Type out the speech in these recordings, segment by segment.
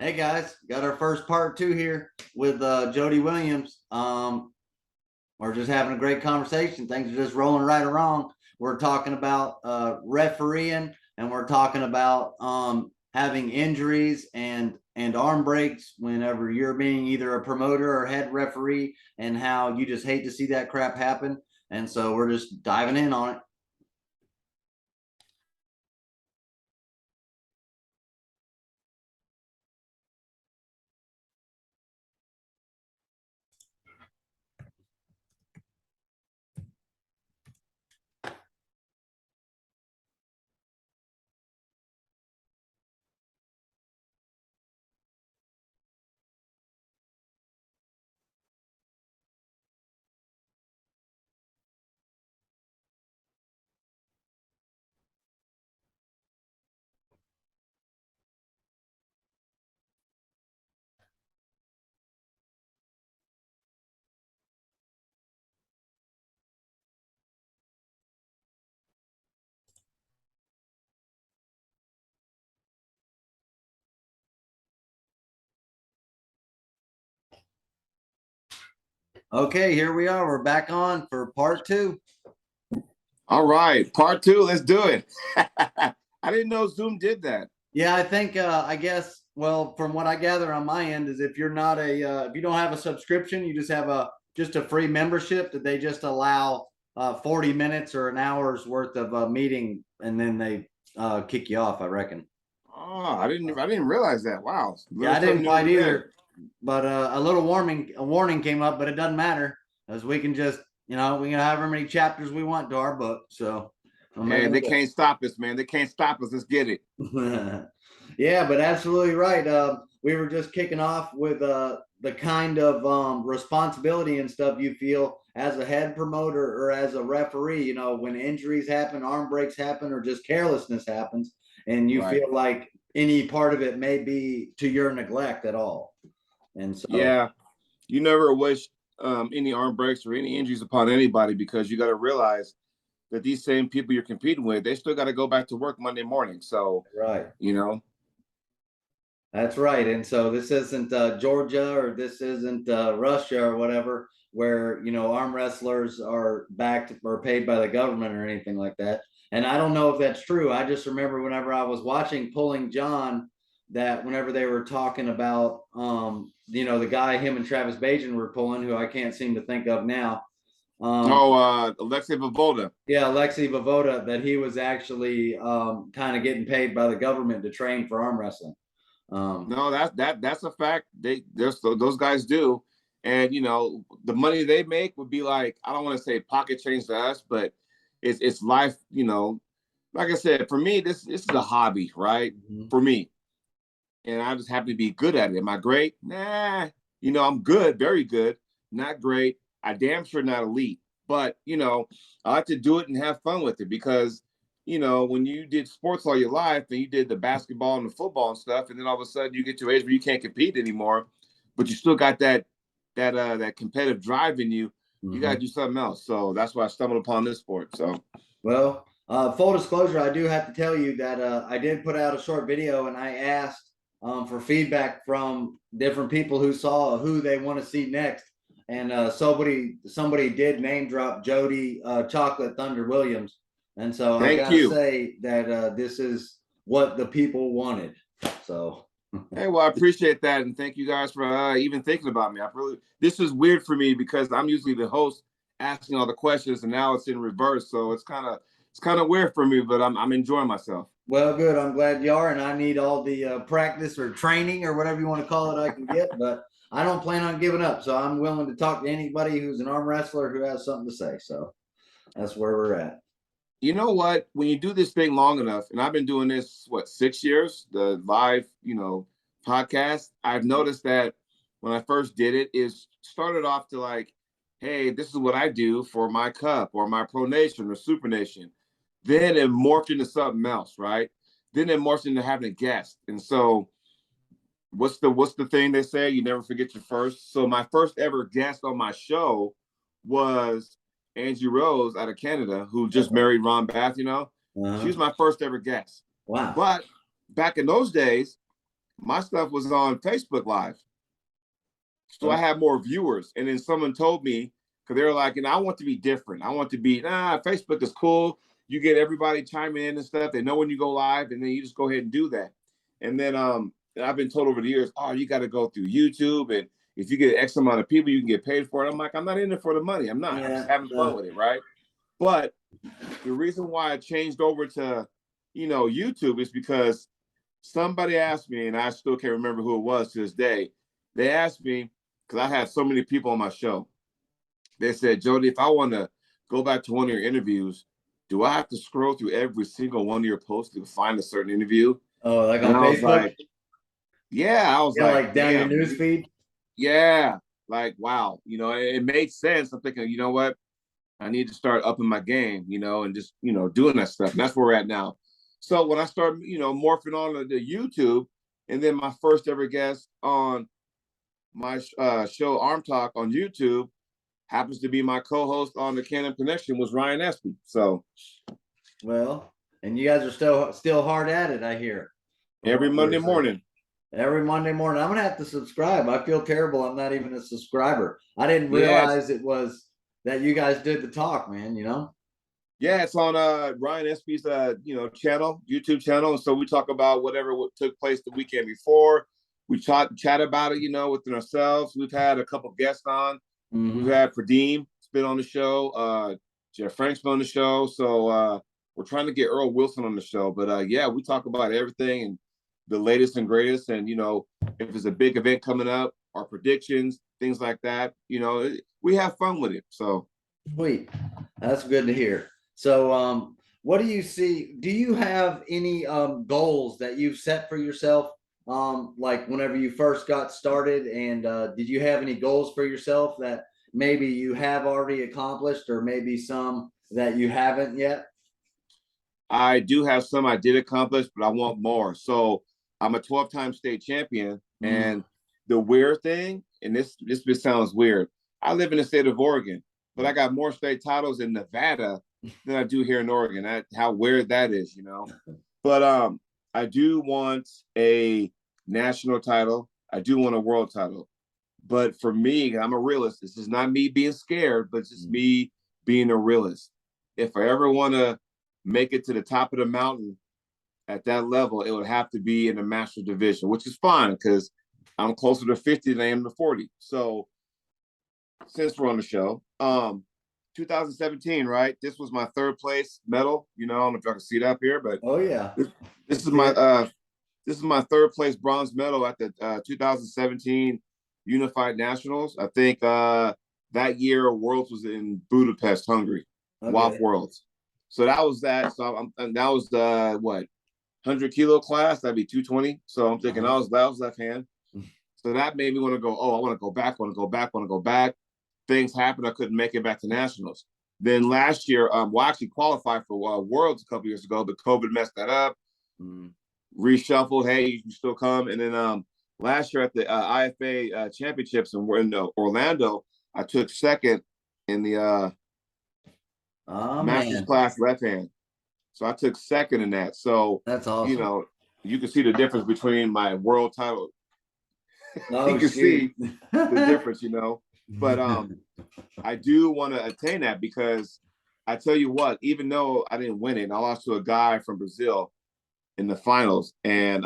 Hey guys, got our first part two here with Jody Williams. We're just having a great conversation. Things are just rolling right along. We're talking about refereeing, and we're talking about having injuries and arm breaks whenever you're being either a promoter or head referee, and how you just hate to see that crap happen. And so we're just diving in on it. Okay, here we are. We're back on for part two. All right, part two. Let's do it. I didn't know Zoom did that. Yeah, I think I guess well, from what I gather on my end is if you're not if you don't have a subscription, you just have a free membership that they just allow 40 minutes or an hour's worth of meeting, and then they kick you off, I reckon. Oh, I didn't realize that. Wow. Yeah, I didn't quite either. But a little warning came up, but it doesn't matter, as we can just we can have however many chapters we want to our book. So man, they can't stop us, man. They can't stop us. Let's get it. Yeah, but absolutely right. We were just kicking off with the kind of responsibility and stuff you feel as a head promoter or as a referee. You know, when injuries happen, arm breaks happen, or just carelessness happens, and you feel like any part of it may be to your neglect at all. And so, yeah, you never wish any arm breaks or any injuries upon anybody, because you got to realize that these same people you're competing with, they still got to go back to work Monday morning. So, right. That's right. And so this isn't Georgia, or this isn't Russia or whatever, where, arm wrestlers are backed or paid by the government or anything like that. And I don't know if that's true. I just remember whenever I was watching Pulling John, that whenever they were talking about, the guy him and Travis Bajan were pulling, who I can't seem to think of now. Alexei Vovoda. Yeah, Alexei Vovoda, that he was actually kind of getting paid by the government to train for arm wrestling. No, that's a fact. Those guys do, and the money they make would be like, I don't want to say pocket change to us, but it's life. Like I said, for me, this is a hobby, right? Mm-hmm. For me, and I just happen to be good at it. Am I great? Nah. I'm good, very good, not great. I damn sure not elite, but I like to do it and have fun with it, because when you did sports all your life and you did the basketball and the football and stuff, and then all of a sudden you get to an age where you can't compete anymore, but you still got that competitive drive in you, mm-hmm. You got to do something else. So that's why I stumbled upon this sport. So, well, full disclosure, I do have to tell you that I did put out a short video, and I asked for feedback from different people who saw who they want to see next. And somebody did name drop Jody Chocolate Thunder Williams. And so I gotta say that this is what the people wanted. So, hey, well, I appreciate that, and thank you guys for even thinking about me. This is weird for me, because I'm usually the host asking all the questions, and now it's in reverse. So it's kind of weird for me, but I'm enjoying myself. Well, good. I'm glad you are, and I need all the practice or training or whatever you want to call it I can get, but I don't plan on giving up. So I'm willing to talk to anybody who's an arm wrestler who has something to say. So that's where we're at. You know what? When you do this thing long enough, and I've been doing this, 6 years, the live, podcast, I've noticed that when I first did it, is started off to like, hey, this is what I do for my cup or my Pro Nation or Super Nation. Then it morphed into something else, right? Then it morphed into having a guest. And so what's the thing they say? You never forget your first. So my first ever guest on my show was Angie Rose out of Canada, who just married Ron Bath. She was my first ever guest. Wow. But back in those days, my stuff was on Facebook Live. So I had more viewers. And then someone told me, because they were like, I want to be different. I want to be, Facebook is cool. You get everybody chiming in and stuff. They know when you go live, and then you just go ahead and do that. And then I've been told over the years, oh, you got to go through YouTube. And if you get X amount of people, you can get paid for it. I'm like, I'm not in it for the money. I'm not. I'm just having fun with it, right? But the reason why I changed over to, YouTube is because somebody asked me, and I still can't remember who it was to this day. They asked me, because I had so many people on my show. They said, Jody, if I want to go back to one of your interviews, do I have to scroll through every single one of your posts to find a certain interview? Oh, like and on I was Facebook? like, yeah, I was like down your news feed? Yeah, like, wow. It made sense. I'm thinking, you know what? I need to start upping my game, and just, doing that stuff. And that's where we're at now. So when I started, morphing on the YouTube, and then my first ever guest on my show Arm Talk on YouTube happens to be my co-host on the Canon Connection was Ryan Espy. So, well, and you guys are still hard at it, I hear. Every Monday morning. Every Monday morning. I'm gonna have to subscribe. I feel terrible. I'm not even a subscriber. I didn't realize it was that you guys did the talk, man. Yeah, it's on Ryan Espy's channel, YouTube channel. And so we talk about whatever took place the weekend before. We chat about it, within ourselves. We've had a couple guests on. Mm-hmm. We've had Pradeem been on the show. Jeff Frank's been on the show. So we're trying to get Earl Wilson on the show. But yeah, we talk about everything and the latest and greatest. And, if there's a big event coming up, our predictions, things like that, we have fun with it. So sweet. That's good to hear. So what do you see? Do you have any goals that you've set for yourself? Like whenever you first got started, and did you have any goals for yourself that maybe you have already accomplished, or maybe some that you haven't yet? I do have some I did accomplish, but I want more. So I'm a 12-time state champion. And the weird thing, and this sounds weird, I live in the state of Oregon, but I got more state titles in Nevada than I do here in Oregon. How weird that is, But I do want a national title. I do want a world title. But for me, I'm a realist. This is not me being scared, but it's just me being a realist. If I ever want to make it to the top of the mountain at that level, it would have to be in the master division, which is fine because I'm closer to 50 than I am to 40. So since we're on the show, 2017, right? This was my third place medal. I don't know if y'all can see it up here, but oh yeah, this is my third place bronze medal at the 2017 Unified Nationals. I think that year Worlds was in Budapest, Hungary, WAF Worlds. So that was that. So that was the 100 kilo class. That'd be 220. So I'm thinking that was left hand. So that made me want to go. Oh, I want to go back. Things happened. I couldn't make it back to nationals. Then last year, I actually qualified for Worlds a couple years ago, but COVID messed that up. Reshuffled. Hey, you can still come. And then last year at the IFA championships in Orlando, I took second in the Masters class left hand. So I took second in that. So that's awesome. You can see the difference between my world title. You can see the difference, But I do want to attain that because I tell you what, even though I didn't win it, I lost to a guy from Brazil in the finals. And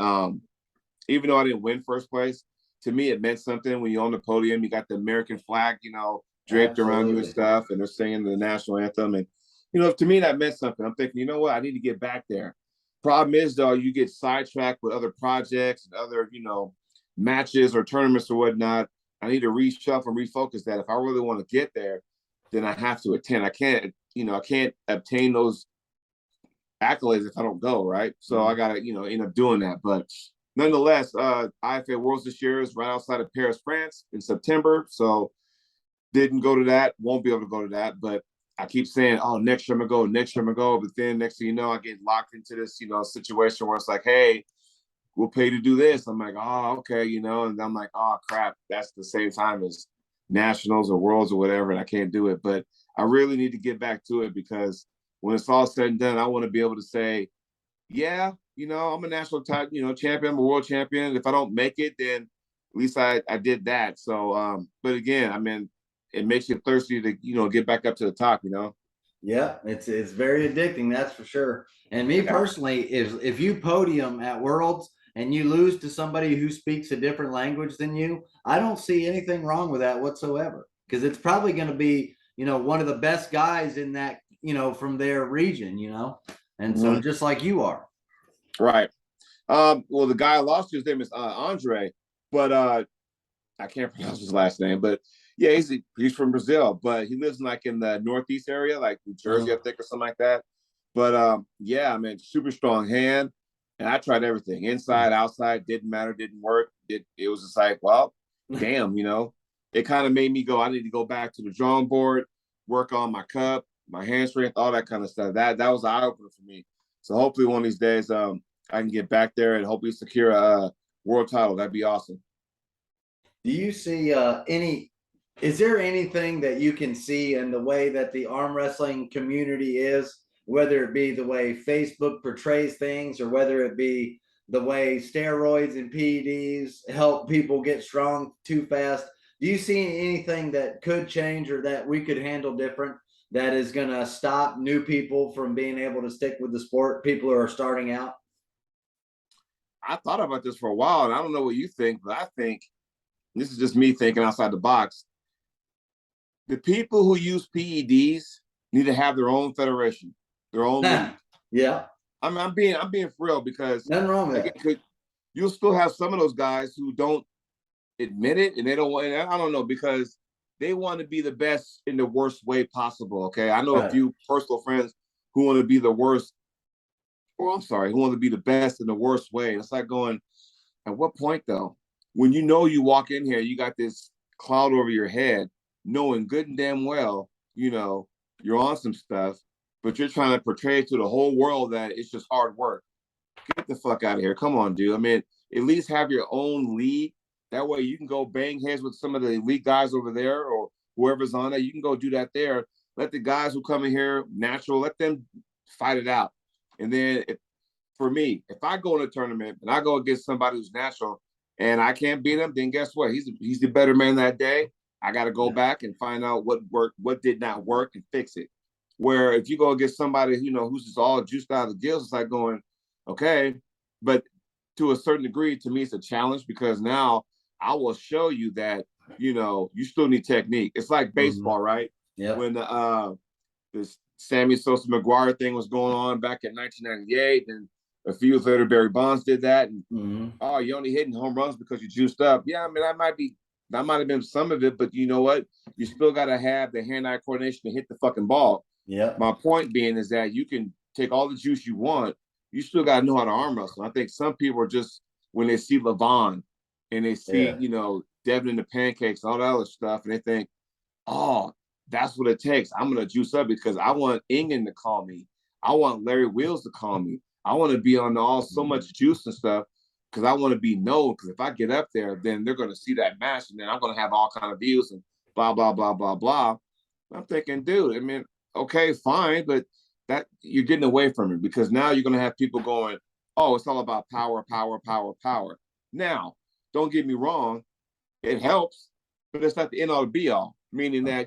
even though I didn't win first place, to me, it meant something when you're on the podium. You got the American flag, draped around you and stuff, and they're singing the national anthem. And, to me, that meant something. I'm thinking, you know what? I need to get back there. Problem is, though, you get sidetracked with other projects and other, matches or tournaments or whatnot. I need to reshuffle and refocus that. If I really want to get there, then I have to attend. I can't obtain those accolades if I don't go, right? So I gotta, end up doing that. But nonetheless, IFA Worlds this year is right outside of Paris, France in September. So didn't go to that, won't be able to go to that. But I keep saying, oh, next year I'm gonna go. But then next thing you know, I get locked into this, situation where it's like, hey, we'll pay to do this. I'm like, oh, okay, and I'm like, oh, crap, that's the same time as nationals or worlds or whatever, and I can't do it. But I really need to get back to it because when it's all said and done, I want to be able to say, yeah, I'm a national type, champion, I'm a world champion. If I don't make it, then at least I did that. So, but again, I mean, it makes you thirsty to, get back up to the top. Yeah, it's very addicting, that's for sure. And me Yeah. personally, if you podium at Worlds and you lose to somebody who speaks a different language than you, I don't see anything wrong with that whatsoever. Because it's probably going to be, one of the best guys in that, from their region. And so just like you are. Right. Well, the guy I lost to, his name is Andre, but I can't pronounce his last name. But yeah, he's from Brazil, but he lives in the Northeast area, like New Jersey, I think, or something like that. But yeah, I mean, super strong hand, and I tried everything, inside, outside, didn't matter, didn't work. It was just like, well, damn, it kind of made me go, I need to go back to the drawing board, work on my cup, my hand strength, all that kind of stuff. That was an eye opener for me. So hopefully one of these days, I can get back there and hopefully secure a world title. That'd be awesome. Do you see is there anything that you can see in the way that the arm wrestling community is, whether it be the way Facebook portrays things or whether it be the way steroids and PEDs help people get strong too fast? Do you see anything that could change or that we could handle different that is going to stop new people from being able to stick with the sport, people who are starting out? I thought about this for a while, and I don't know what you think, but I think this is just me thinking outside the box. The people who use PEDs need to have their own federation, their own league. Yeah. I'm being for real, because nothing wrong with that. You'll still have some of those guys who don't admit it, and they don't want. I don't know, because they want to be the best in the worst way possible. Okay, I know a few personal friends who want to be the worst, or I'm sorry, who want to be the best in the worst way. It's like going, at what point though? When you walk in here, you got this cloud over your head, knowing good and damn well, you're on some stuff, but you're trying to portray to the whole world that it's just hard work. Get the fuck out of here. Come on, dude. I mean, at least have your own league. That way you can go bang heads with some of the elite guys over there, or whoever's on it. You can go do that there. Let the guys who come in here natural, let them fight it out. And then for me, if I go in a tournament and I go against somebody who's natural and I can't beat him, then guess what? He's the better man that day. I got to go back and find out what worked, what did not work, and fix it. Where if you go against somebody, who's just all juiced out of the gills, it's like going, okay. But to a certain degree, to me, it's a challenge, because now I will show you that, you still need technique. It's like baseball, right? Yeah. When this Sammy Sosa McGuire thing was going on back in 1998, and a few years later, Barry Bonds did that. And oh, you're only hitting home runs because you juiced up. Yeah, I mean, that might have been some of it, but you know what? You still got to have the hand-eye coordination to hit the fucking ball. Yeah. My point being is that you can take all the juice you want. You still got to know how to arm wrestle. I think some people are just, when they see Levon and they see, Devin and the Pancakes and all that other stuff, and they think, oh, that's what it takes. I'm going to juice up because I want Ingen to call me. I want Larry Wheels to call me. I want to be on all so much juice and stuff, because I want to be known. Because if I get up there, then they're going to see that match, and then I'm going to have all kind of views and blah, blah, blah, blah, blah. I'm thinking, dude, I mean, okay, fine, but that you're getting away from it, because now you're going to have people going, oh, it's all about power, power, power, power. Now, don't get me wrong, it helps, but it's not the end all be all. Meaning that,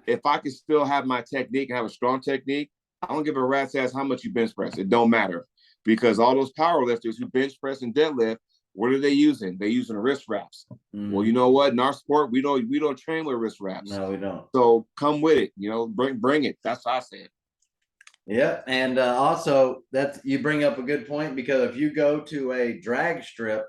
if I can still have my technique and have a strong technique, I don't give a rat's ass how much you bench press. It don't matter, because all those power lifters who bench press and deadlift, what are they using? They're using wrist wraps. Well, you know what? In our sport, we don't train with wrist wraps. No, we don't. So come with it. Bring it. That's what I said. Yeah, and also you bring up a good point, because if you go to a drag strip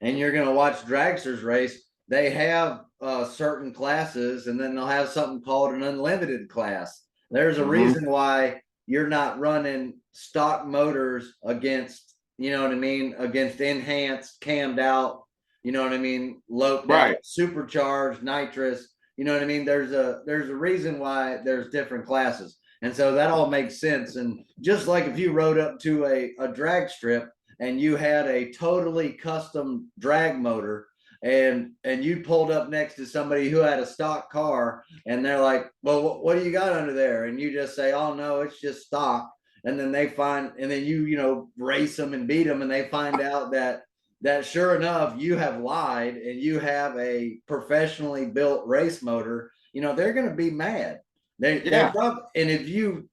and you're going to watch dragsters race, they have certain classes, and then they'll have something called an unlimited class. There's a reason why you're not running stock motors against, against enhanced, cammed out, loped out, supercharged, nitrous. You know what I mean? There's a reason why there's different classes. And so that all makes sense. And just like if you rode up to a drag strip and you had a totally custom drag motor, and you pulled up next to somebody who had a stock car, and they're like, well, what do you got under there? And you just say, oh no, it's just stock. and then you race them and beat them, and they find out that sure enough you have lied and you have a professionally built race motor, they're going to be mad. They're probably, and if you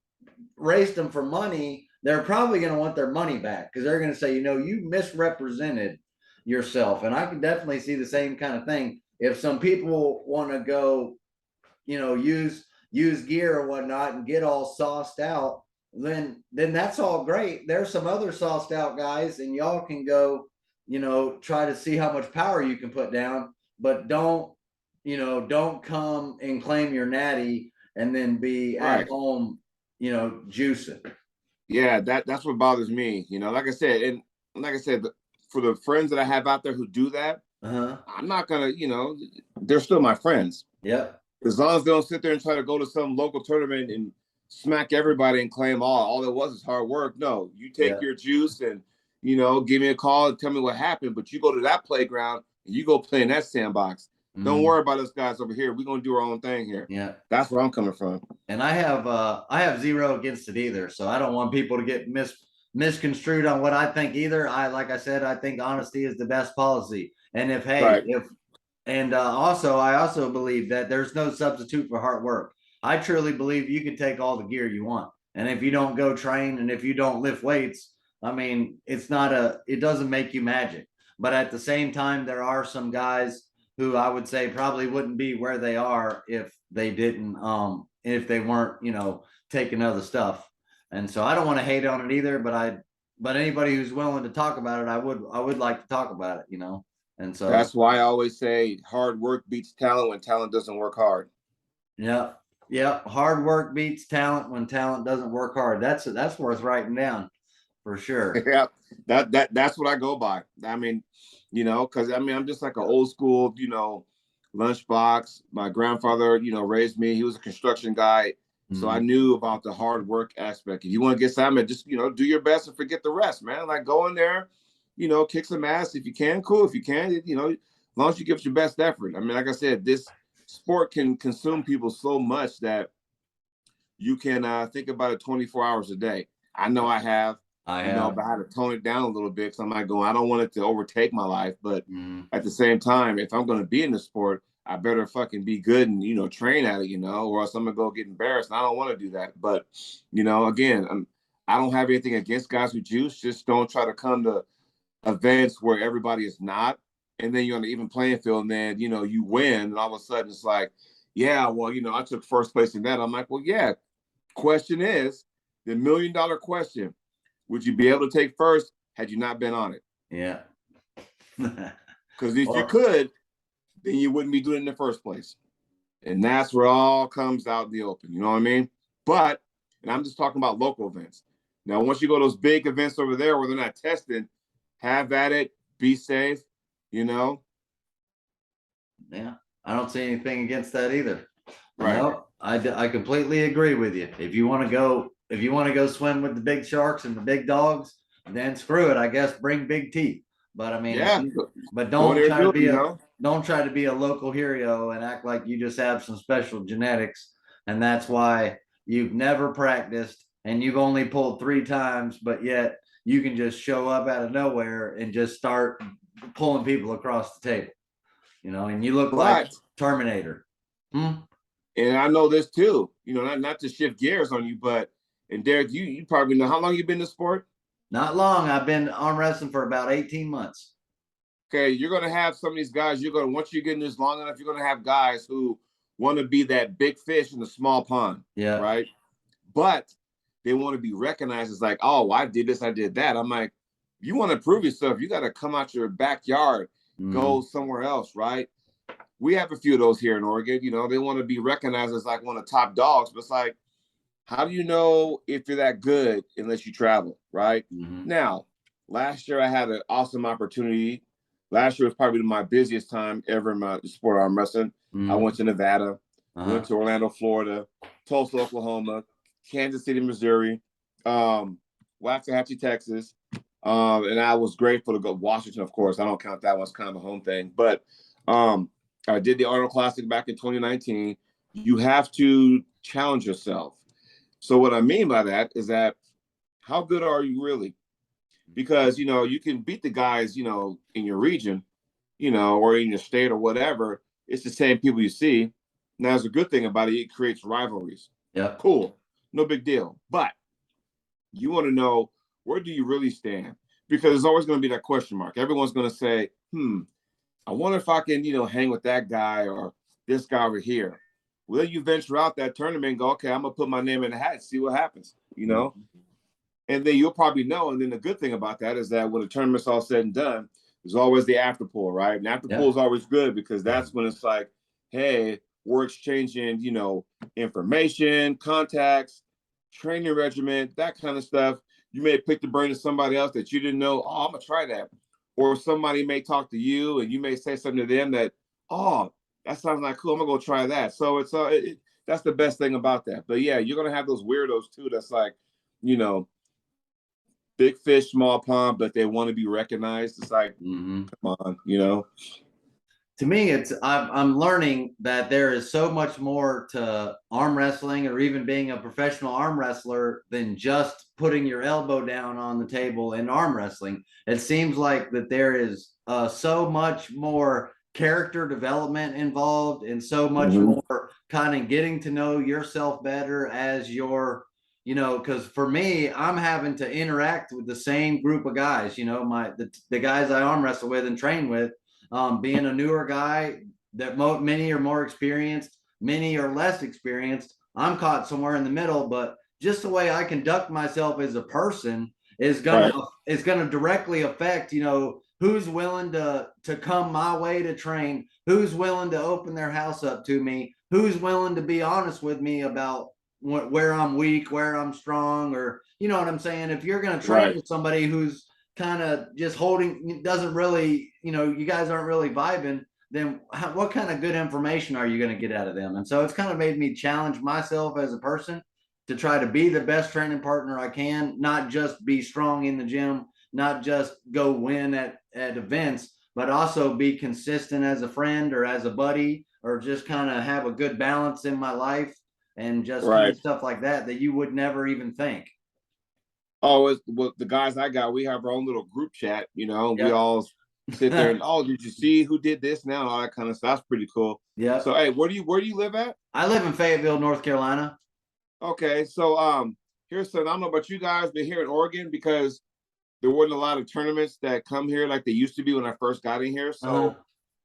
raced them for money, they're probably going to want their money back, because they're going to say, you misrepresented yourself. And I can definitely see the same kind of thing. If some people want to go, use gear or whatnot and get all sauced out, then that's all great. There's some other sauced out guys, and y'all can go, try to see how much power you can put down, but don't come and claim your natty and then be at home, juicing. Yeah, that's what bothers me. Like I said, for the friends that I have out there who do that, I'm not gonna, they're still my friends. Yep. As long as they don't sit there and try to go to some local tournament and smack everybody and claim all it was is hard work. No, you take your juice and, give me a call and tell me what happened. But you go to that playground and you go play in that sandbox. Don't worry about us guys over here. We're gonna do our own thing here. Yeah, that's where I'm coming from. And I have zero against it either. So I don't want people to get misconstrued on what I think either. Like I said, I think honesty is the best policy. And I also believe that there's no substitute for hard work. I truly believe you can take all the gear you want, and if you don't go train and if you don't lift weights, I mean, it doesn't make you magic. But at the same time, there are some guys who I would say probably wouldn't be where they are if they didn't, if they weren't, taking other stuff. And so I don't want to hate on it either, but anybody who's willing to talk about it, I would like to talk about it, And so that's why I always say hard work beats talent when talent doesn't work hard. Yeah. Hard work beats talent when talent doesn't work hard. That's worth writing down for sure. Yeah. That's what I go by. I mean, because I'm just like an old school, lunchbox. My grandfather, raised me. He was a construction guy. So I knew about the hard work aspect. If you want to get something, just, do your best and forget the rest, man. Like, go in there, kick some ass if you can. Cool. If you can, as long as you give it your best effort. I mean, like I said, this sport can consume people so much that you can think about it 24 hours a day. I know I have. But I had to tone it down a little bit because I'm not going, I don't want it to overtake my life. But at the same time, if I'm going to be in the sport, I better fucking be good and, train at it, or else I'm going to go get embarrassed. And I don't want to do that. But, again, I don't have anything against guys who juice. Just don't try to come to events where everybody is not. And then you're on the even playing field and then, you win. And all of a sudden it's like, yeah, well, I took first place in that. I'm like, well, yeah. Question is the $1 million question. Would you be able to take first had you not been on it? Yeah. Because if you could, then you wouldn't be doing it in the first place. And that's where it all comes out in the open. You know what I mean? But, and I'm just talking about local events. Now, once you go to those big events over there where they're not testing, have at it, be safe, Yeah, I don't see anything against that either. Right. No, I completely agree with you. If you want to go swim with the big sharks and the big dogs, then screw it. I guess bring big teeth. But I mean, but don't try to be a local hero and act like you just have some special genetics, and that's why you've never practiced and you've only pulled 3 times, but yet you can just show up out of nowhere and just start pulling people across the table, and you look like Terminator. And I know this too, not to shift gears on you, but, and Derek, you probably know, how long you been in the sport? Not long. I've been arm wrestling for about 18 months. Okay, you're going to have some of these guys, once you get in this long enough, you're going to have guys who want to be that big fish in the small pond. Yeah. Right? But they want to be recognized as like, oh, I did this, I did that. I'm like, you want to prove yourself, you got to come out your backyard, go somewhere else, right? We have a few of those here in Oregon. They want to be recognized as like one of the top dogs, but it's like, how do you know if you're that good unless you travel, right? Now, last year I had an awesome opportunity. Last year was probably my busiest time ever in my sport arm wrestling. I went to Nevada, went to Orlando, Florida, Tulsa, Oklahoma, Kansas City, Missouri, Waxahachie, Texas, and I was grateful to go to Washington, of course. I don't count that one as kind of a home thing, but I did the Arnold Classic back in 2019. You have to challenge yourself. So what I mean by that is that how good are you really? Because, you know, you can beat the guys, you know, in your region, you know, or in your state or whatever. It's the same people you see. Now, there's a good thing about it. It creates rivalries. Yep. Cool. No big deal. But you want to know, where do you really stand? Because there's always going to be that question mark. Everyone's going to say, I wonder if I can, you know, hang with that guy or this guy over here. Will you venture out that tournament and go, okay, I'm going to put my name in the hat and see what happens, you know? Mm-hmm. And then you'll probably know. And then the good thing about that is that when the tournament's all said and done, there's always the after pool, right? And after pool is always good because that's when it's like, hey, we're exchanging, you know, information, contacts, training regimen, that kind of stuff. You may pick the brain of somebody else that you didn't know. Oh, I'm gonna try that. Or somebody may talk to you and you may say something to them that, oh, that sounds like cool. I'm gonna go try that. So it's that's the best thing about that. But yeah, you're gonna have those weirdos too. That's like, you know, big fish, small pond, but they want to be recognized. It's like, come on, you know. To me, I'm learning that there is so much more to arm wrestling or even being a professional arm wrestler than just putting your elbow down on the table in arm wrestling. It seems like that there is so much more character development involved and so much more kind of getting to know yourself better as your, you know, because for me, I'm having to interact with the same group of guys, you know, the guys I arm wrestle with and train with. Being a newer guy, that many are more experienced, many are less experienced. I'm caught somewhere in the middle, but just the way I conduct myself as a person is gonna directly affect, you know, who's willing to come my way to train, who's willing to open their house up to me, who's willing to be honest with me about where I'm weak, where I'm strong, or you know what I'm saying. If you're gonna train with somebody who's kind of just holding, doesn't really, you know, you guys aren't really vibing, then what kind of good information are you going to get out of them? And so it's kind of made me challenge myself as a person to try to be the best training partner I can, not just be strong in the gym, not just go win at events, but also be consistent as a friend or as a buddy, or just kind of have a good balance in my life and just kind of stuff like that you would never even think. Oh, it's, well, the guys I got, we have our own little group chat, you know, we all sit there and, oh, did you see who did this now? And all that kind of stuff. That's pretty cool. Yeah. So, hey, where do you live at? I live in Fayetteville, North Carolina. Okay. So, here's something. I don't know about you guys, but here in Oregon, because there weren't a lot of tournaments that come here like they used to be when I first got in here. So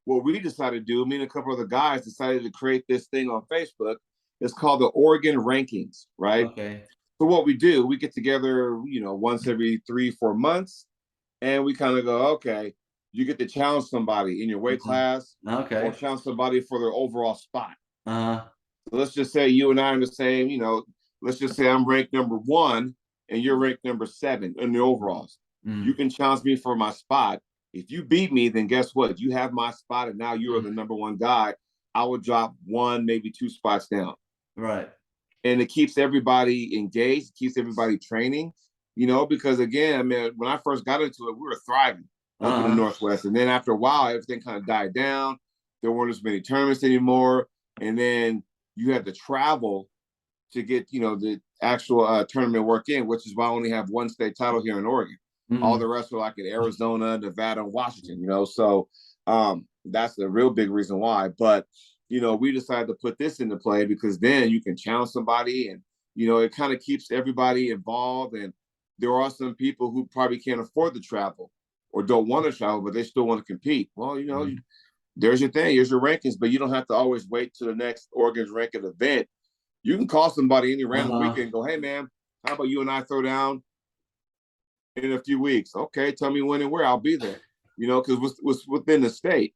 what we decided to do, me and a couple of the guys decided to create this thing on Facebook. It's called the Oregon Rankings, right? Okay. So what we do, we get together, you know, once every 3-4 months, and we kind of go, okay, you get to challenge somebody in your weight class, or challenge somebody for their overall spot. So let's just say you and I are the same, you know, let's just say I'm ranked number 1 and you're ranked number 7 in the overalls. You can challenge me for my spot. If you beat me, then guess what? You have my spot, and now you are the number 1 guy. I would drop 1, maybe 2 spots down. Right. And it keeps everybody engaged, keeps everybody training, you know, because again, I mean, when I first got into it, we were thriving up in the Northwest. And then after a while, everything kind of died down. There weren't as many tournaments anymore. And then you had to travel to get, you know, the actual tournament work in, which is why I only have 1 state title here in Oregon. All the rest are like in Arizona, Nevada, and Washington, you know. So that's the real big reason why. But you know, we decided to put this into play because then you can challenge somebody, and you know, it kind of keeps everybody involved. And there are some people who probably can't afford to travel or don't want to travel, but they still want to compete. Well, you know, there's your thing, here's your rankings, but you don't have to always wait to the next Oregon's ranking event. You can call somebody any random weekend and go, hey man, how about you and I throw down in a few weeks? Okay, tell me when and where, I'll be there. You know, because what's within the state.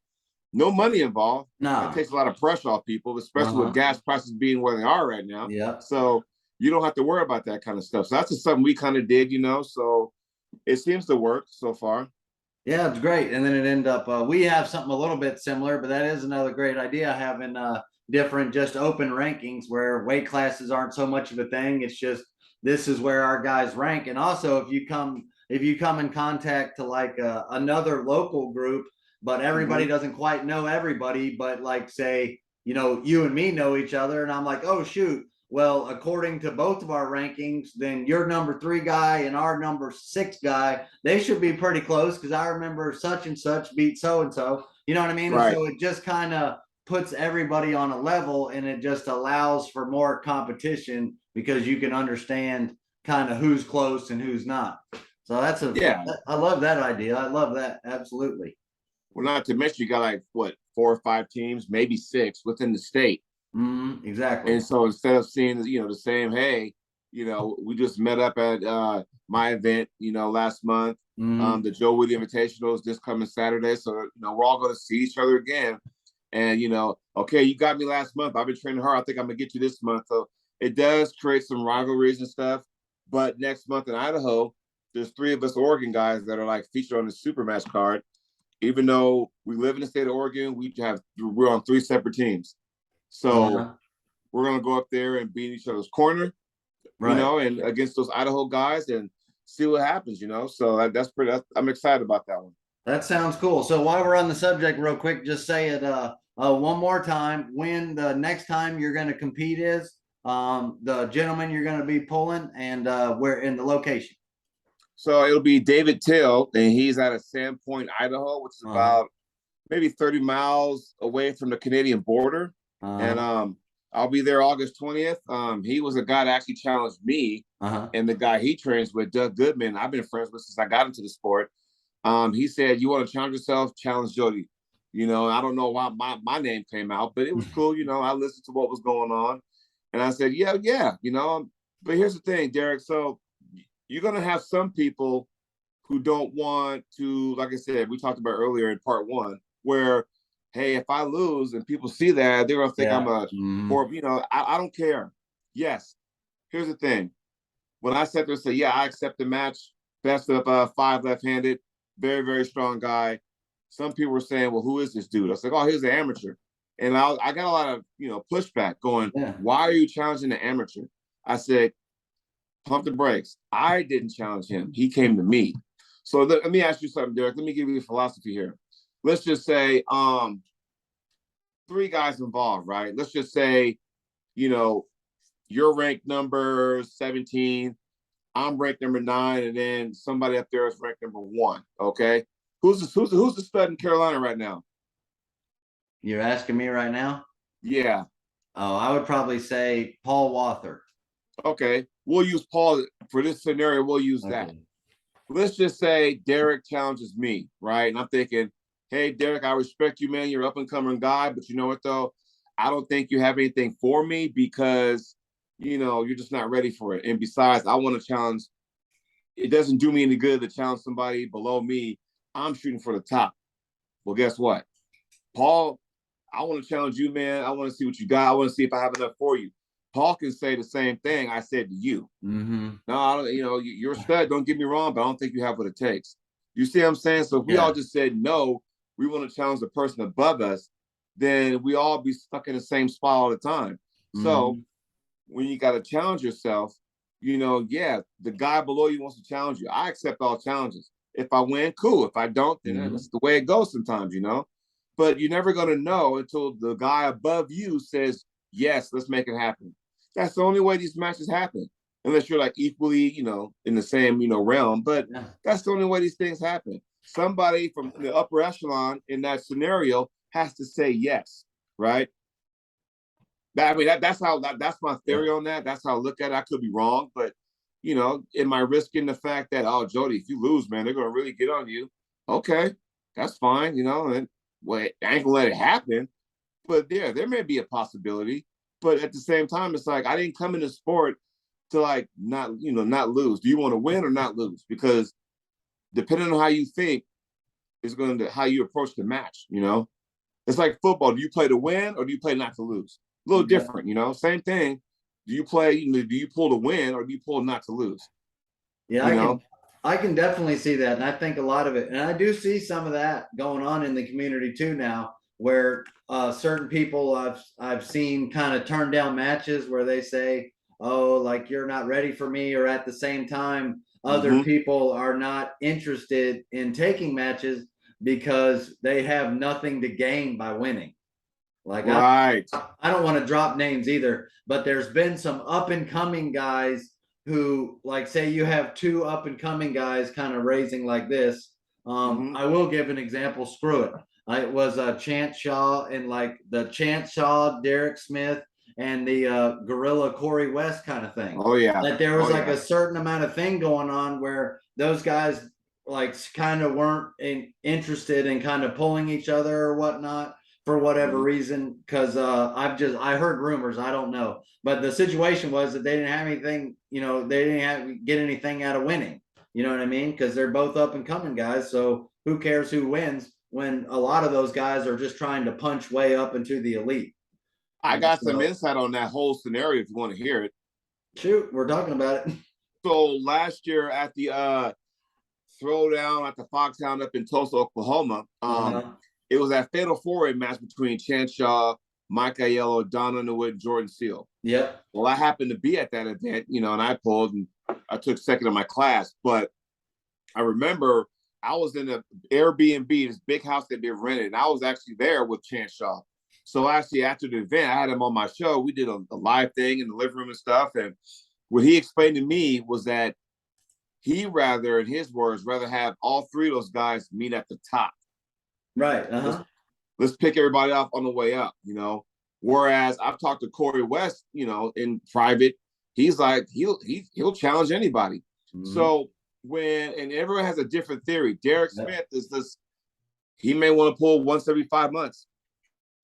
No money involved. That takes a lot of pressure off people, especially with gas prices being where they are right now. Yeah. So you don't have to worry about that kind of stuff. So that's just something we kind of did, you know. So it seems to work so far. Yeah, it's great. And then it ended up, we have something a little bit similar, but that is another great idea, having different just open rankings where weight classes aren't so much of a thing. It's just, this is where our guys rank. And also if you come in contact to like another local group, but everybody doesn't quite know everybody, but like say, you know, you and me know each other, and I'm like, oh shoot, well, according to both of our rankings, then your number 3 guy and our number 6 guy, they should be pretty close because I remember such and such beat so and so. You know what I mean? Right. And so it just kind of puts everybody on a level, and it just allows for more competition because you can understand kind of who's close and who's not. So I love that idea. I love that. Absolutely. Well, not to mention you got like what 4 or 5 teams, maybe 6 within the state. Exactly. And so instead of seeing the same, hey, we just met up at my event, last month. The Joe Williams Invitational is this coming Saturday, so we're all going to see each other again. And okay, you got me last month. I've been training hard. I think I'm gonna get you this month. So it does create some rivalries and stuff. But next month in Idaho, there's 3 of us Oregon guys that are like featured on the super match card. Even though we live in the state of Oregon, we're on 3 separate teams. So we're gonna go up there and be in each other's corner, right. And against those Idaho guys and see what happens, So that's pretty. I'm excited about that one. That sounds cool. So while we're on the subject, real quick, just say it one more time. When the next time you're going to compete is, the gentleman you're going to be pulling, and where in the location. So it'll be David Till, and he's out of Sandpoint, Idaho, which is about maybe 30 miles away from the Canadian border. And I'll be there August 20th. He was a guy that actually challenged me, and the guy he trains with, Doug Goodman, I've been friends with since I got into the sport. He said, you want to challenge yourself, challenge Jody. I don't know why my name came out, but it was cool. I listened to what was going on. And I said, yeah. But here's the thing, Derek. So you're going to have some people who don't want to, like I said, we talked about earlier in part 1, where, hey, if I lose and people see that, they're going to think I'm I don't care. Yes. Here's the thing. When I sat there and said, yeah, I accept the match, best of 5 left-handed, very, very strong guy. Some people were saying, well, who is this dude? I was like, oh, he's an amateur. And I got a lot of, pushback going, why are you challenging the amateur? I said, pump the brakes. I didn't challenge him. He came to me. So let me ask you something, Derek. Let me give you a philosophy here. Let's just say 3 guys involved, right? Let's just say, you're ranked number 17. I'm ranked number 9, and then somebody up there is ranked number 1. Okay, who's the stud in Carolina right now? You're asking me right now? Yeah. Oh, I would probably say Paul Wather. Okay, we'll use Paul for this scenario. We'll use that. Let's just say Derek challenges me, right? And I'm thinking, hey, Derek, I respect you, man. You're an up and coming guy, but you know what though? I don't think you have anything for me because you're just not ready for it. And besides, I want to challenge. It doesn't do me any good to challenge somebody below me. I'm shooting for the top. Well, guess what? Paul, I want to challenge you, man. I want to see what you got. I want to see if I have enough for you. Paul can say the same thing I said to you. No, I don't, you're a stud. Don't get me wrong, but I don't think you have what it takes. You see what I'm saying? So if we all just said, no, we want to challenge the person above us, then we all be stuck in the same spot all the time. So when you got to challenge yourself, the guy below you wants to challenge you. I accept all challenges. If I win, cool. If I don't, then that's the way it goes sometimes, But you're never going to know until the guy above you says, yes, let's make it happen. That's the only way these matches happen. Unless you're like equally, in the same, realm. But that's the only way these things happen. Somebody from the upper echelon in that scenario has to say yes, right? That's my theory on that. That's how I look at it. I could be wrong, but am I risking the fact that, oh, Jody, if you lose, man, they're gonna really get on you? Okay, that's fine, and well, I ain't gonna let it happen. But there may be a possibility. But at the same time, it's like I didn't come into sport to like not lose. Do you want to win or not lose? Because depending on how you think is going to how you approach the match. It's like football. Do you play to win or do you play not to lose? A little different, Same thing. Do you play? Do you pull to win or do you pull not to lose? Yeah, I can definitely see that, and I think a lot of it, and I do see some of that going on in the community too now, where certain people I've seen kind of turn down matches where they say, "Oh, like you're not ready for me," or at the same time, other people are not interested in taking matches because they have nothing to gain by winning. Like Right. I don't want to drop names either, but there's been some up and coming guys who, like, say you have two up and coming guys kind of raising like this. I will give an example. Screw it. It was Chance Shaw and like the Chance Shaw, Derek Smith, and the Gorilla Corey West kind of thing. Oh yeah. That there was Oh, like yeah. a certain amount of thing going on where those guys like kind of weren't interested in kind of pulling each other or whatnot for whatever reason. Because I heard rumors, I don't know, but the situation was that they didn't have anything, they didn't get anything out of winning. You know what I mean? Because they're both up and coming guys. So who cares who wins when a lot of those guys are just trying to punch way up into the elite. I got some insight on that whole scenario if you want to hear it. Shoot, we're talking about it. So last year at the throwdown at the Foxhound up in Tulsa, Oklahoma, it was that fatal four-way match between Chance Shaw, Mike Aiello, Don Underwood, and Jordan Seal. Yep. Well, I happened to be at that event, and I pulled and I took second in my class. But I remember I was in an Airbnb, this big house that they rented, and I was actually there with Chance Shaw. So actually, after the event, I had him on my show. We did a live thing in the living room and stuff. And what he explained to me was that he rather, in his words, rather have all three of those guys meet at the top. Right. Let's pick everybody off on the way up, Whereas I've talked to Corey West, in private, he's like, he'll challenge anybody. So and everyone has a different theory. Derek Smith is this, he may want to pull once every 5 months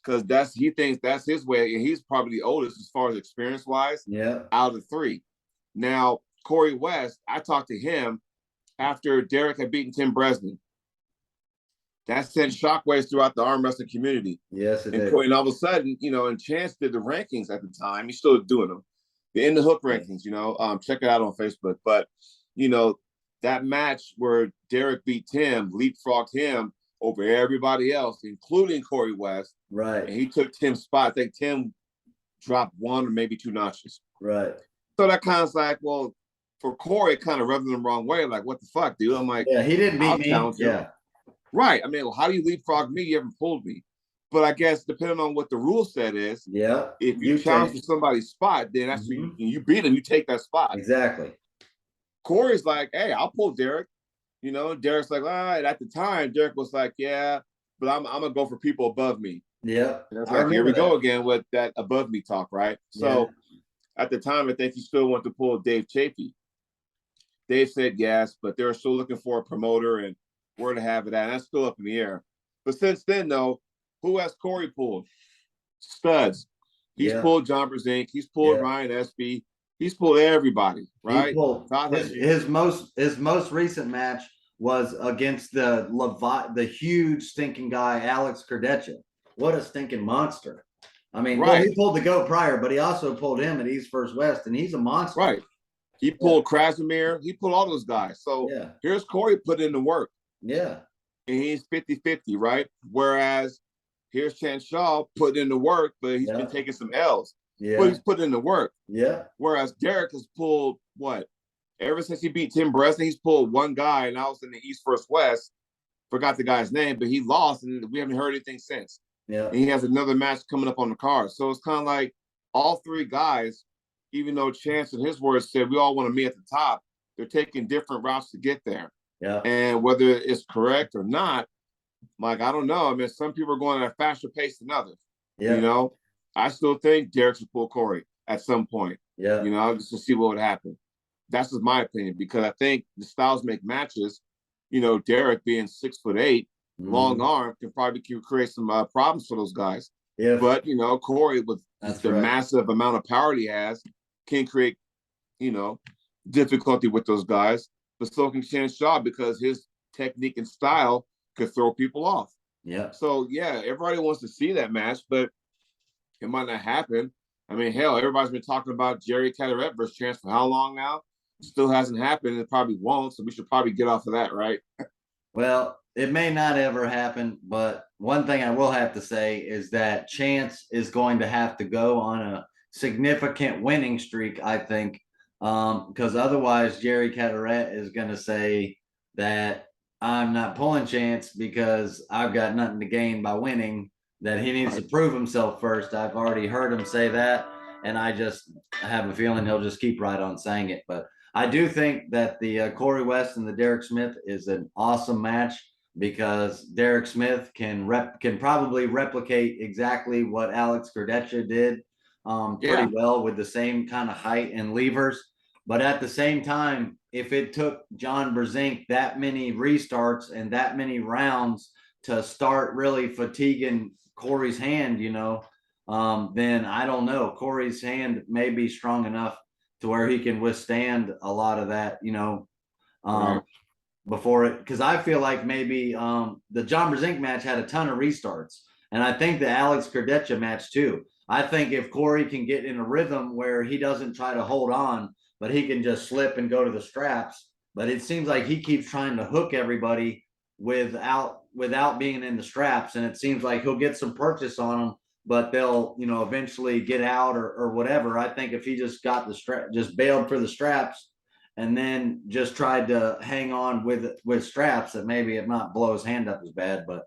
because he thinks that's his way, and he's probably the oldest as far as experience wise. Yeah. Out of the three. Now, Corey West, I talked to him after Derek had beaten Tim Bresnan. That sent shockwaves throughout the arm wrestling community. Yes, it did. And all of a sudden, and Chance did the rankings at the time. He's still doing them. The In the Hook rankings, check it out on Facebook. But, that match where Derek beat Tim, leapfrogged him over everybody else, including Corey West. Right. And he took Tim's spot. I think Tim dropped 1 or maybe 2 notches. Right. So that kind of like, well, for Corey, it kind of rubbed him the wrong way. Like, what the fuck, dude? I'm like, yeah, he didn't beat me. Yeah. Right. I mean, well, how do you leapfrog me? You haven't pulled me. But I guess depending on what the rule set is, if you challenge for somebody's spot, then that's you beat him, you take that spot. Exactly. Corey's like, hey, I'll pull Derek. Derek's like, all right. At the time, Derek was like, yeah, but I'm gonna go for people above me. Yeah. Like, here we go again with that above me talk, right? So at the time, I think he still wanted to pull Dave Chafee. Dave said yes, but they're still looking for a promoter and where to have it at. And that's still up in the air. But since then, though, who has Corey pulled? Studs. He's pulled John Brzenk. He's pulled Ryan Espy. He's pulled everybody, right? He pulled his most recent match was against the huge stinking guy Alex Kurdecha. What a stinking monster! I mean, he pulled the GOAT prior, but he also pulled him at East First West, and he's a monster. Right. He pulled Krasimir. He pulled all those guys. So here's Corey put in the work. Yeah. And he's 50-50, right? Whereas here's Chance Shaw putting in the work, but he's been taking some L's. Yeah. But he's putting in the work. Yeah. Whereas Derek has pulled what? Ever since he beat Tim Bresnan, he's pulled one guy, and I was in the East First West. Forgot the guy's name, but he lost, and we haven't heard anything since. Yeah. And he has another match coming up on the card. So it's kind of like all three guys, even though Chance in his words said we all want to meet at the top, they're taking different routes to get there. Yeah. And whether it's correct or not, like, I don't know. I mean, some people are going at a faster pace than others. Yeah. I still think Derek should pull Corey at some point. Yeah. Just to see what would happen. That's just my opinion, because I think the styles make matches. Derek being 6'8", long arm can probably create some problems for those guys. Yeah. But Corey with the massive amount of power he has can create, difficulty with those guys. But so can Chance Shaw, because his technique and style could throw people off. Yeah. So everybody wants to see that match, but it might not happen. I mean, hell, everybody's been talking about Jerry Caderet versus Chance for how long now? Still hasn't happened, and it probably won't. So we should probably get off of that, right? Well, it may not ever happen, but one thing I will have to say is that Chance is going to have to go on a significant winning streak, I think, because otherwise Jerry Caderet is going to say that I'm not pulling Chance because I've got nothing to gain by winning. that he needs to prove himself first. I've already heard him say that, and I have a feeling he'll just keep right on saying it. But I do think that the Corey West and the Derek Smith is an awesome match because Derek Smith can probably replicate exactly what Alex Gordetcha did pretty well with the same kind of height and levers. But at the same time, if it took John Brzenk that many restarts and that many rounds to start really fatiguing Corey's hand, then I don't know. Corey's hand may be strong enough to where he can withstand a lot of that, Right. before it. Because I feel like maybe the John Brzenk match had a ton of restarts, and I think the Alex Gordetcha match too. I think if Corey can get in a rhythm where he doesn't try to hold on, but he can just slip and go to the straps. But it seems like he keeps trying to hook everybody without being in the straps, and it seems like he'll get some purchase on them, but they'll eventually get out or whatever. I think if he just got the strap, just bailed for the straps, and then just tried to hang on with straps, that maybe if not blow his hand up as bad. But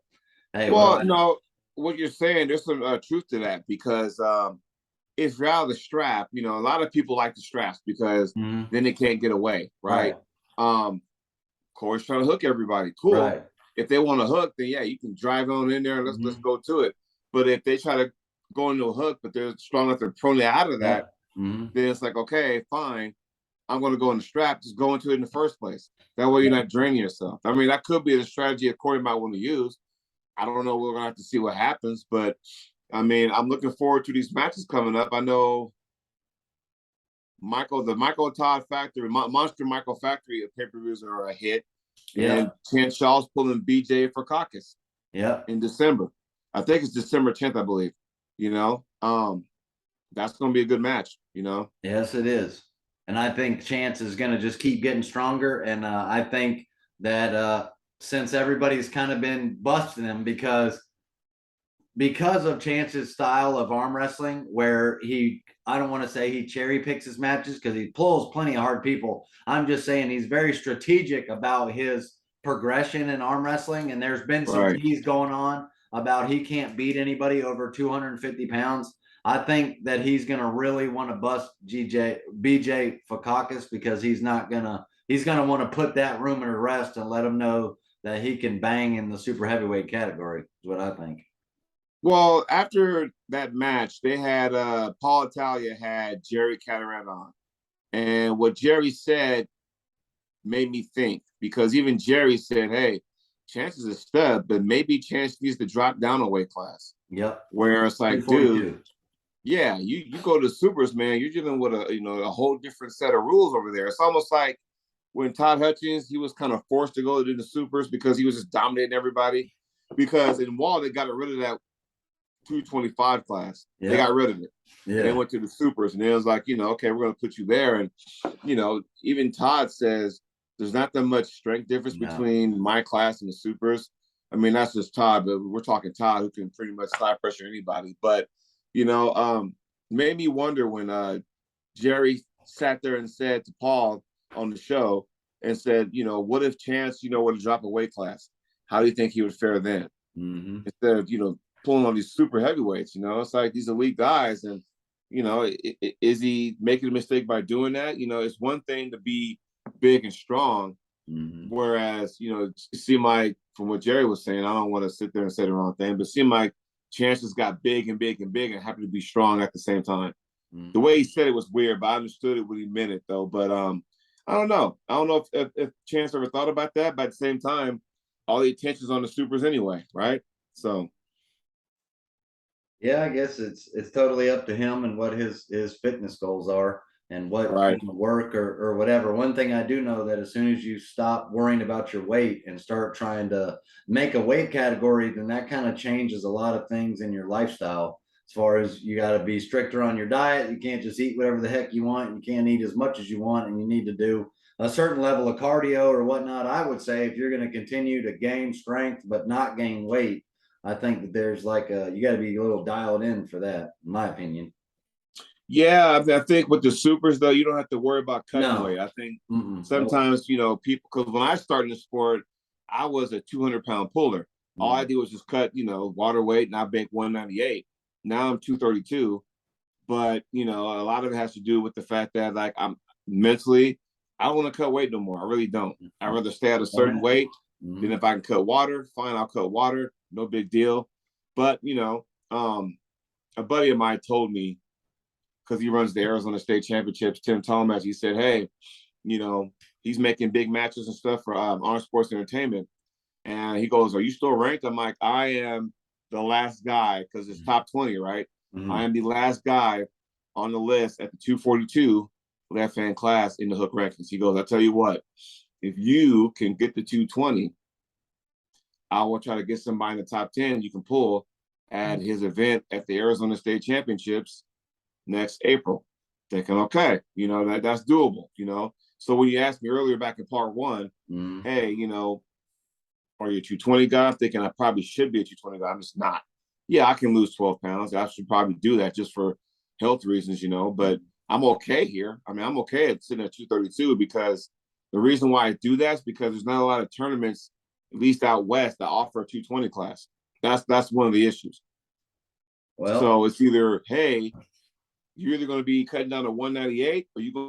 hey, Well, no, what you're saying, there's some truth to that because if you're out of the strap, a lot of people like the straps because then they can't get away, right? Corey's trying to hook everybody. Cool. Right. If they want to hook, then yeah, you can drive on in there and let's go to it. But if they try to go into a hook, but they're strong enough to prone it out of that, then it's like, okay, fine. I'm going to go in the strap. Just go into it in the first place. That way you're not draining yourself. I mean, that could be the strategy that Corey might want to use. I don't know. We're going to have to see what happens. But, I mean, I'm looking forward to these matches coming up. I know the Michael Todd Factory, Monster Michael Factory pay-per-views are a hit. Yeah. And Chance Shaw's pulling BJ for Caucus. Yeah. In December. I think it's December 10th, I believe. That's going to be a good match, Yes, it is. And I think Chance is going to just keep getting stronger. And I think that since everybody's kind of been busting him because of Chance's style of arm wrestling, where I don't want to say he cherry picks his matches because he pulls plenty of hard people. I'm just saying he's very strategic about his progression in arm wrestling. And there's been some tease going on about he can't beat anybody over 250 pounds. I think that he's going to really want to bust BJ Fakakis because he's going to want to put that rumor to rest and let him know that he can bang in the super heavyweight category is what I think. Well, after that match, they had Paul Italia had Jerry Cataract on. And what Jerry said made me think because even Jerry said, hey, Chance is a stud, but maybe Chance needs to drop down a weight class. Yep. Where it's like, dude, yeah, you go to supers, man, you're dealing with a whole different set of rules over there. It's almost like when Todd Hutchins, he was kind of forced to go to the supers because he was just dominating everybody. Because in Wall, they got rid of that 225 class. Yeah. They got rid of it. Yeah. And they went to the supers, and it was like, okay, we're going to put you there. And, even Todd says there's not that much strength difference between my class and the supers. I mean, that's just Todd, but we're talking Todd who can pretty much side pressure anybody. But, made me wonder when Jerry sat there and said to Paul on the show and said, what if Chance, were to drop a weight class? How do you think he would fare then? Instead of, pulling on these super heavyweights, it's like these elite guys. And, is he making a mistake by doing that? It's one thing to be big and strong. Whereas, it seemed like from what Jerry was saying, I don't want to sit there and say the wrong thing, but it seemed like Chances got big and big and big and happy to be strong at the same time. The way he said it was weird, but I understood it when he meant it though. But I don't know. I don't know if Chance ever thought about that, but at the same time, all the attention's on the supers anyway, right? So yeah, I guess it's totally up to him and what his fitness goals are and what work or whatever. One thing I do know that as soon as you stop worrying about your weight and start trying to make a weight category, then that kind of changes a lot of things in your lifestyle. As far as you got to be stricter on your diet, you can't just eat whatever the heck you want. You can't eat as much as you want, and you need to do a certain level of cardio or whatnot. I would say if you're going to continue to gain strength but not gain weight, I think that there's you got to be a little dialed in for that, in my opinion. Yeah, I think with the supers though, you don't have to worry about cutting weight. I think sometimes people, because when I started in the sport, I was a 200-pound puller. All I did was just cut, water weight, and I banked 198. Now I'm 232. But, a lot of it has to do with the fact that, like, I'm mentally, I don't want to cut weight no more. I really don't. I'd rather stay at a certain weight. Then if I can cut water, fine, I'll cut water. No big deal. But, a buddy of mine told me, because he runs the Arizona State Championships, Tim Talmadge, he said, hey, he's making big matches and stuff for Honor Sports Entertainment. And he goes, are you still ranked? I'm like, I am the last guy, because it's top 20, right? I am the last guy on the list at the 242 left-hand class in the Hook rankings. He goes, I tell you what, if you can get the 220, I will try to get somebody in the top 10 you can pull at his event at the Arizona State Championships next April. Thinking, okay, that's doable, So when you asked me earlier back in part one, hey, are you a 220 guy? I'm thinking I probably should be a 220 guy. I'm just not. Yeah, I can lose 12 pounds. I should probably do that just for health reasons, but I'm okay here. I mean, I'm okay at sitting at 232 because the reason why I do that is because there's not a lot of tournaments, at least out west, that offer a 220 class. That's one of the issues. Well, so it's either, hey, you're either going to be cutting down to 198 or you're going